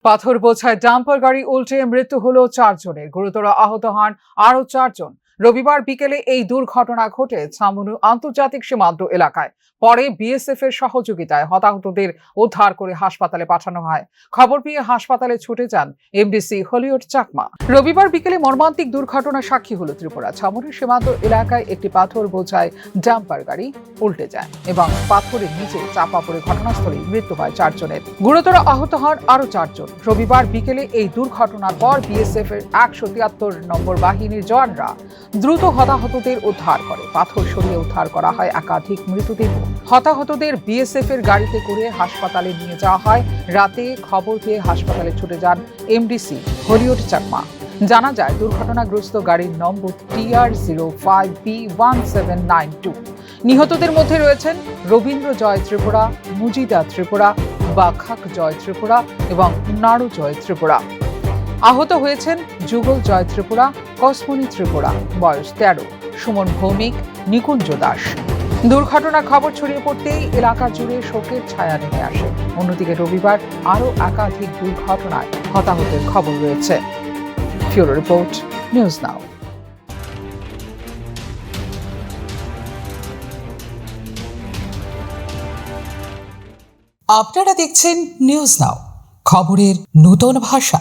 পাথর বোঝায় ডাম্পার গাড়ি উল্টে মৃত্যু হলো 4 জনের, গুরুতর আহত হন আরো 4 জন। রবিবার বিকেলে এই দুর্ঘটনা ঘটে ছামনু আন্তর্জাতিক সীমান্ত এলাকায়। পরে বিএসএফ এর সহযোগিতায় হতাহতদের উদ্ধার করে হাসপাতালে পাঠানো হয়। খবর পেয়ে হাসপাতালে ছুটে যান এমডিসি হলিউড চাকমা। রবিবার বিকেলে মর্মান্তিক দুর্ঘটনার সাক্ষী হলো ত্রিপুরা। ছামনু সীমান্ত এলাকায় একটি পাথর বোঝায় ডাম্পার গাড়ি উল্টে যায় এবং পাথরের নিচে চাপা পড়ে ঘটনাস্থলেই মৃত্যু হয় 4 জনের, গুরুতর আহত হন আরো 4 জন। রবিবার বিকেলে এই দুর্ঘটনার পর বিএসএফ এর 173 নম্বর বাহিনীর জওয়ানরা দ্রুত হতাহতদের উদ্ধার করে। পাথর সরিয়ে উদ্ধার করা হয় একাধিক মৃতদেহ। হতাহতদের বিএসএফ এর গাড়িতে করে হাসপাতালে নিয়ে যাওয়া হয়। রাতে খবর পেয়ে হাসপাতালে ছুটে যান এমডিসি হলিউড চাকমা। জানা যায় দুর্ঘটনাগ্রস্ত গাড়ির নম্বর TR05B1792। নিহতদের মধ্যে রয়েছেন রবীন্দ্র জয় ত্রিপুরা, মুজিদা ত্রিপুরা, বাখাক জয় ত্রিপুরা এবং নাড়ু জয় ত্রিপুরা। আহত হয়েছেন যুগল জয় ত্রিপুরা, কসমনি ত্রিপুরা, বয়স 13, সুমন ভৌমিক, নিকুঞ্জ দাস। দুর্ঘটনার খবর ছড়িয়ে পড়তেই এলাকা জুড়ে শোকের ছায়া নেমে আসে। অন্যদিকে রবিবার আরও একাধিক দুর্ঘটনায় হতাহতের খবর রয়েছে। Bureau report, news now. আপনারা দেখছেন নিউজ নাও, খবরের নতুন ভাষা।